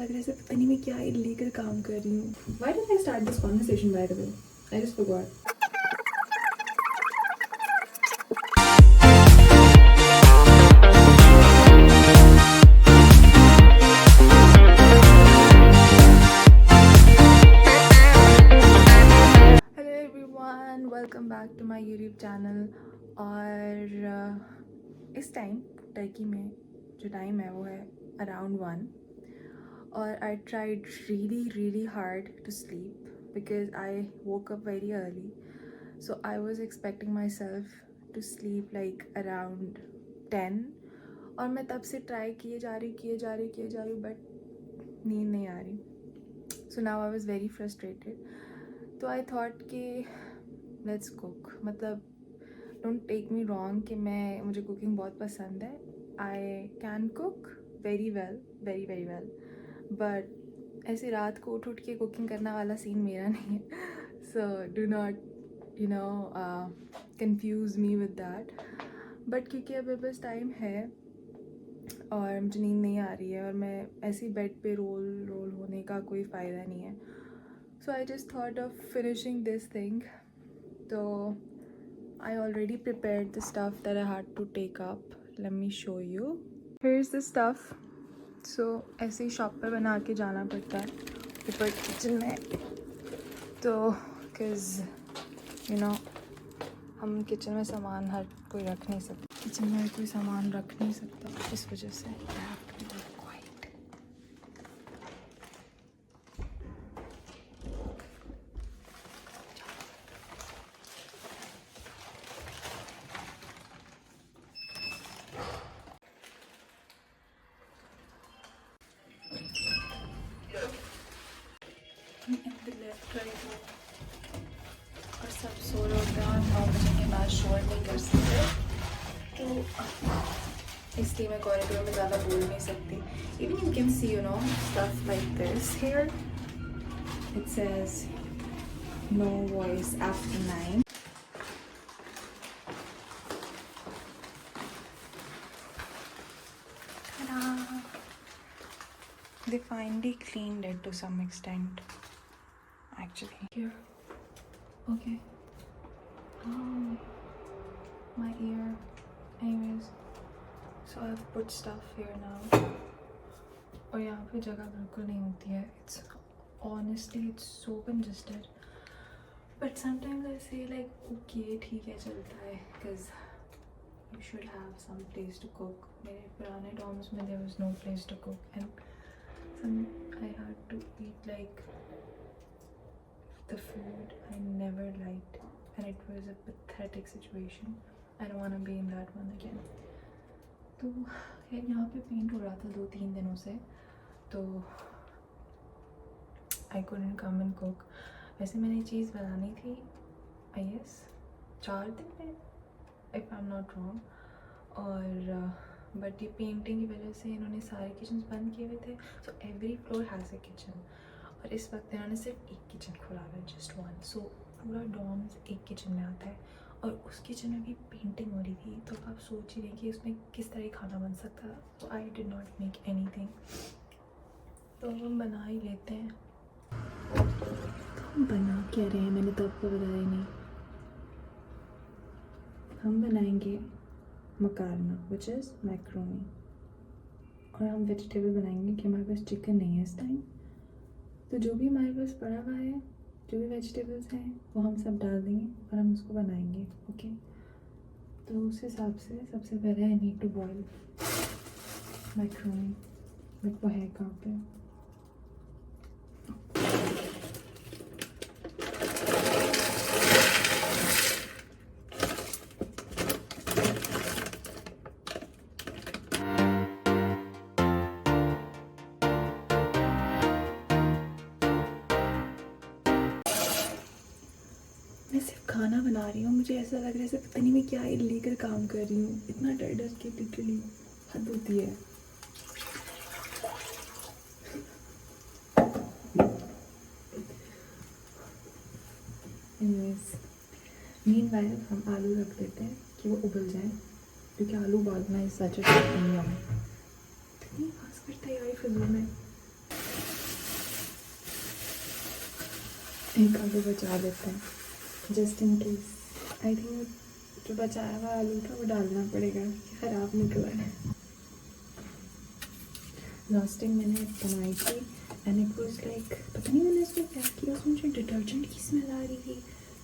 लग रहा है पता नहीं मैं क्या इलीगल काम कर रही हूँ. Why did I start this conversation by the way? I just forgot. Hello everyone, welcome back to my YouTube channel. और इस टाइम टर्की में जो टाइम है वो है around 1. और I tried really hard to sleep because I woke up very early. So I was expecting myself to sleep like around 10. और मैं तब से ट्राई किए जा रही हूँ बट नींद नहीं आ रही. So now I was very frustrated. तो I thought कि let's cook. मतलब don't take me wrong कि मुझे cooking बहुत पसंद है. I can cook very well. But ऐसे रात को उठ के कुकिंग करने वाला सीन मेरा नहीं है. So do not confuse me with that. But क्योंकि अभी बस टाइम है और मुझे नींद नहीं आ रही है और मैं ऐसे ही बेड पे रोल होने का कोई फ़ायदा नहीं है. So I just thought of finishing this thing. तो I already prepared the stuff that I had to take up. Let me show you. Here is the stuff. So ऐसे ही शॉप पर बना के जाना पड़ता है ऊपर किचन में. तो बिकॉज़ हम किचन में सामान हर कोई रख नहीं सकता. किचन में कोई सामान रख नहीं सकता, इस वजह से और सब सो रहे होते हैं और 9 बजे के बाद शोर नहीं कर सकते. तो इसलिए मैं कॉरिडोर में ज़्यादा बोल नहीं सकती. Even you can see stuff like this here. It says no voice after 9. They finally cleaned it to some extent actually. Here. Okay. Oh, my ear. Anyways, so I've put stuff here now. और यहाँ पे जगह बिल्कुल नहीं होती है. It's so congested. But sometimes I say like, okay, ठीक है चलता है, because you should have some place to cook. मेरे पुराने dorms में there was no place to cook, and I had to eat like the food I never liked, and it was a pathetic situation. I don't want to be in that one again. तो यहाँ पे paint हो रहा था 2-3 दिनों से, तो I couldn't come and cook. वैसे मैंने ये चीज़ बनानी थी I guess 4 दिन में, if I'm not wrong. और बट ये पेंटिंग की वजह से इन्होंने सारे किचन बंद किए हुए थे. So every floor has a kitchen. और इस वक्त इन्होंने सिर्फ एक किचन खोला हुआ है, जस्ट वन. सो पूरा डॉम्स एक किचन में आता है और उस किचन में भी पेंटिंग हो रही थी. तो आप सोच ही रहे कि उसमें किस तरह खाना बन सकता था. तो I did not make anything. तो हम बना ही लेते हैं. तो हम बना क्या रहे हैं, मैंने तो आपको बताया ही नहीं. हम बनाएंगे मकारोना, विच इज़ मैक्रोनी. और हम वेजिटेबल बनाएंगे कि हमारे पास चिकन नहीं है इस टाइम. तो जो भी हमारे पास पड़ा हुआ है, जो भी वेजिटेबल्स हैं, वो हम सब डाल देंगे और हम उसको बनाएंगे. ओके. तो उस हिसाब से सबसे पहले I need to boil macaroni. But वो है कहाँ पे? मैं सिर्फ खाना बना रही हूँ, मुझे ऐसा लग रहा है पता नहीं मैं क्या इलीगल काम कर रही हूँ. इतना डर के लिटरली हद होती है. एनीवेज, मीनवाइल हम आलू रख देते हैं कि वो उबल जाए, क्योंकि आलू उबालना इज सच अ नियम. इतनी आवाज़ करता है यार फिजूल में. एक आलू बचा लेते हैं just in case. I think जो बचाया हुआ आलू था वो डालना पड़ेगा, ख़राब निकला है. लास्ट टाइम मैंने बनाई थी एंड इट वाज लाइक, पता नहीं मैंने इसमें क्या किया, उसमें मुझे डिटर्जेंट की स्मेल आ रही थी.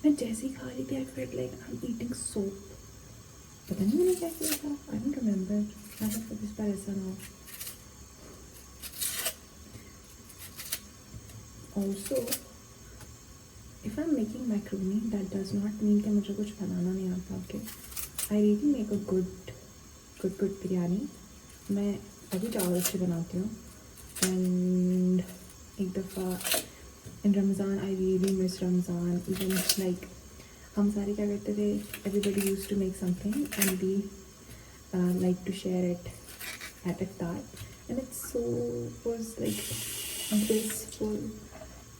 मैं जैसे ही खा रही थी I felt like I am eating soap. पता नहीं मैंने क्या किया था, आई डोंट रिमेंबर. मैं तो इस बार ऐसा ना हो. Also if I am making macaroni that does not mean कि मुझे कुछ बनाना नहीं आता. Okay, I really make a good biryani. मैं अभी चावल अच्छे बनाती हूँ. एंड एक दफ़ा in Ramzan I really miss Ramzan. Even like हम सारे क्या करते थे, everybody used to make something and we like to share it at iftar, and it so was like blissful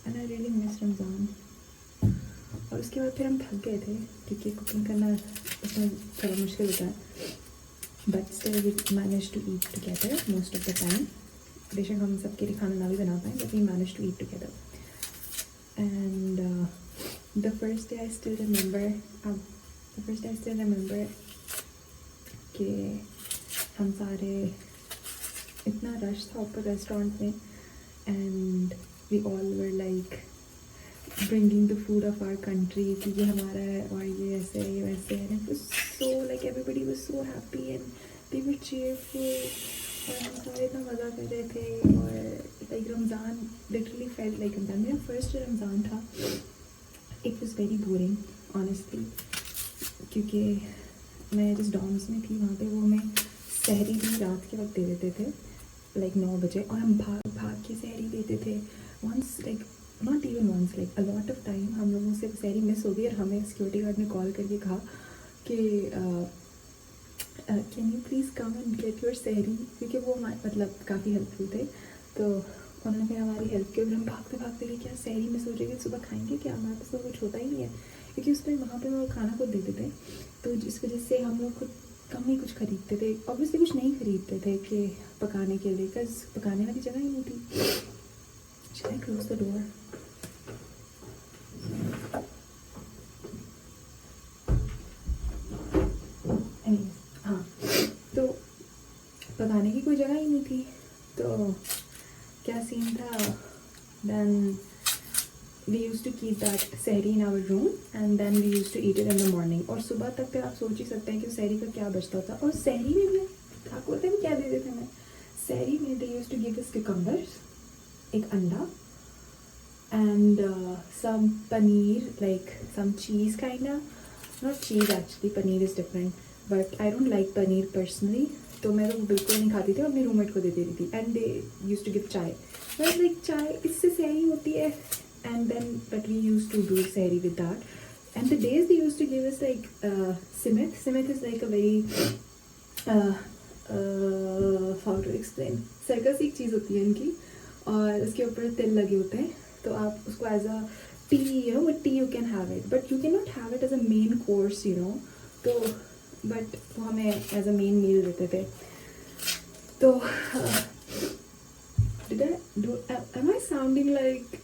and I really miss Ramzan. और उसके बाद फिर हम थक गए थे क्योंकि कुकिंग करना उसमें थोड़ा मुश्किल होता है. But still we manage to eat together most of the time. बेशक हम सबके लिए खाना ना भी बना पाएँ but we manage to eat together. And the first day I still remember कि हम सारे, इतना रश था ऊपर रेस्टोरेंट में and we all were like bringing the food of our country कि ये हमारा है और ये ऐसे है, ये वैसे है. And it was so like everybody was so happy and they were cheerful और हम सारे इतना मज़ा कर रहे थे. और like Ramzan literally felt like Ramzan. मेरा फर्स्ट जो रमज़ान था it was very boring honestly, क्योंकि मैं जिस डॉम्स में थी वहाँ पे वो हमें सहरी भी रात के वक्त दे देते थे लाइक 9 बजे. और हम भाग के सहरी देते थे. Once like not even once, like a lot of time हम लोगों से सहरी मिस हो गई और हमें सिक्योरिटी गार्ड ने कॉल करके कहा कि can you please come and get your सहरी, क्योंकि वो मतलब काफ़ी हेल्पफुल थे. तो उन्होंने फिर हमारी हेल्प की. हम भागते भागते कि क्या सहरी मिस हो जाएगी, सुबह खाएंगे क्या, हमारे पास तो कुछ होता ही नहीं है. क्योंकि उस टाइम वहाँ पे वो खाना खुद देते थे, तो जिस वजह से हम लोग खुद कम ही कुछ ख़रीदते थे. ऑब्वियसली कुछ नहीं ख़रीदते थे कि पकाने के लिए, बिकॉज पकाने वाली जगह ही नहीं थी. Should I close the door? हाँ, तो पकाने की कोई जगह ही नहीं थी. तो क्या सीन था, then we used to keep that सहरी in our room and then we used to eat it in the morning. और सुबह तक फिर आप सोच ही सकते हैं कि सहरी का क्या बचता था. और सहरी में भी आपको पता है क्या देते थे मैं सहरी में? they used to give us cucumbers, एक अंडा and some paneer, like some cheese kind of, not cheese actually, paneer is different, but I don't like paneer personally, तो मैं तो बिल्कुल नहीं खाती थी, अपने रूममेट को दे देती थी. And they used to give chai. But like chai इससे सहरी होती है. And then but we used to do sehri with that. And the days they used to give us like simit is like a very how to explain, circus एक चीज़ होती है इनकी और उसके ऊपर तिल लगे होते हैं. तो आप उसको as a tea, you know, with tea you can have it, but you can not have it as a main course, you know. तो बट वो हमें एज अ मेन मील देते थे. तो am I sounding like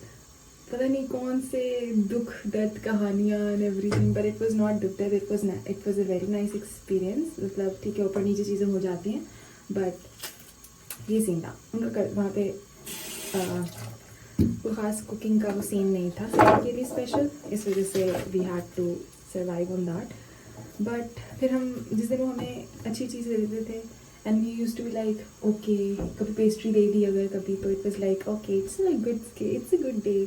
पता नहीं कौन से दुख दर्द कहानियाँ and everything, but it was not दुख दर्द, it was a very nice experience. मतलब ठीक है, ऊपर नीचे चीज़ें हो जाती हैं, बट ये सीन था उनका वहाँ पे. कोई ख़ास कुकिंग का वो सीन नहीं था सबके लिए स्पेशल, इस वजह से we had to survive on that. But फिर हम जिस दिन वो हमें अच्छी चीज़ दे देते थे and we used to be like okay, कभी पेस्ट्री दे दी अगर कभी, तो it was like okay, it's a good day.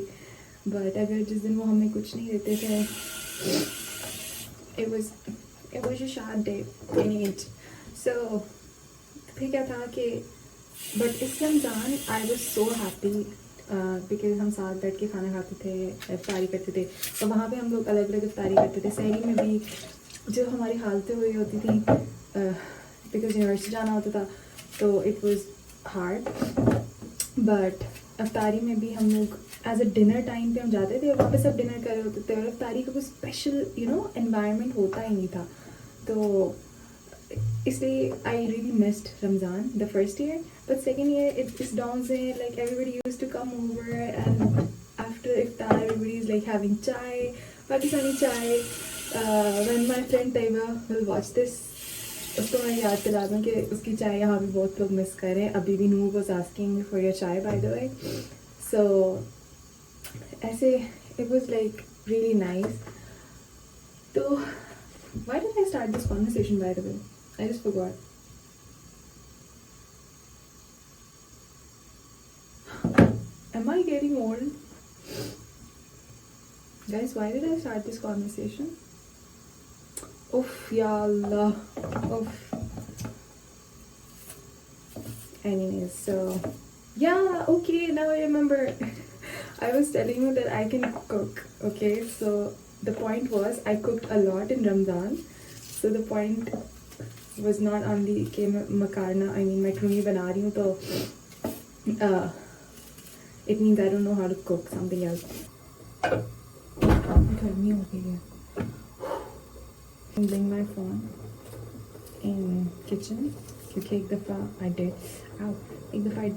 But अगर जिस दिन वो हमें कुछ नहीं देते थे, it was a sad day in it. So फिर क्या था कि बट इस Ramzan I was so happy because हम साथ बैठ के खाना खाते थे, इफ्तारी करते थे. तो वहाँ पे हम लोग अलग अलग इफ्तारी करते थे. सहरी में भी जो हमारी हालतें हुई होती थी बिकॉज यूनिवर्सिटी जाना होता था, तो इट वाज हार्ड. बट इफ्तारी में भी हम लोग एज अ डिनर टाइम पे हम जाते थे और वहाँ पे सब डिनर कर रहे होते थे और इफ्तारी का कोई स्पेशल यू नो एनवायरनमेंट होता ही नहीं था. तो इसलिए I really missed Ramzan the first year. But second year इस डाउन से like everybody used to come over and after after iftar everybody is like having chai, Pakistani chai. When my friend Taiba will watch this, उसको मैं याद दिला दूँ कि उसकी चाय यहाँ भी बहुत लोग मिस कर रहे हैं. अभी भी नूर was asking me for your chai by the way. So ऐसे it was like really nice. So why did I start this conversation by the way? I just forgot. Am I getting old? Guys, why did I start this conversation? Oof, ya Allah. Oof. Anyways, so yeah, okay, now I remember. I was telling you that I can cook, okay? So the point was I cooked a lot in Ramadan. So the point was not only कि makarna, I mean macaroni बना रही हूँ तो it means I don't know how to cook something else. गर्मी हो गई है. Bring my phone in kitchen. क्योंकि एक दफ़ा I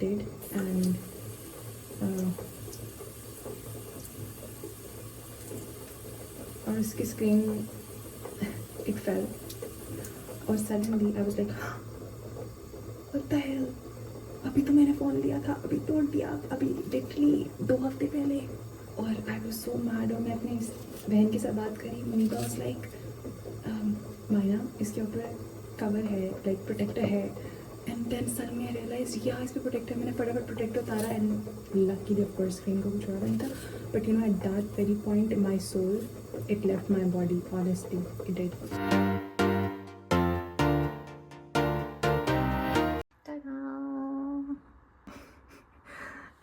did and और उसकी screen it fell और suddenly I was like what the hell, अभी तो मैंने फ़ोन लिया था, अभी तोड़ दिया, अभी literally 2 हफ्ते पहले. और I was so mad. और मैं अपनी बहन के साथ बात करी. मुनीबा was like मायना इसके ऊपर कवर है, like प्रोटेक्टर है. And then suddenly I realise या इस पर प्रोटेक्टर. मैंने फटाफट प्रोटेक्टर उतारा and luckily of course screen को कुछ हो रहा नहीं था. But you know at that very point in my soul it left my body. Honestly it did.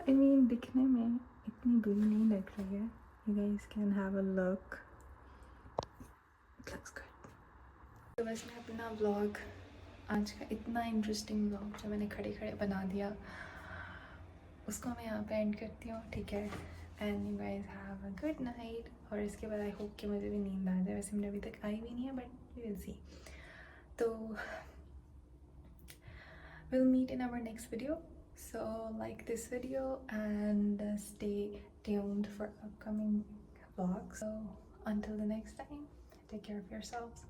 I mean दिखने में इतनी बुरी नहीं लग रही है. You guys can have a look. It looks good. तो बस मैं अपना व्लॉग, आज का इतना इंटरेस्टिंग व्लॉग जो मैंने खड़े खड़े बना दिया, उसको मैं यहाँ पे एंड करती हूँ, ठीक है. And you guys have a good night. और इसके बाद आई होप कि मुझे भी नींद आ जाए. वैसे मुझे अभी तक आई भी नहीं है बट यू विल सी. तो we'll meet in our next video. So like this video and stay tuned for upcoming vlogs. So until the next time, take care of yourselves.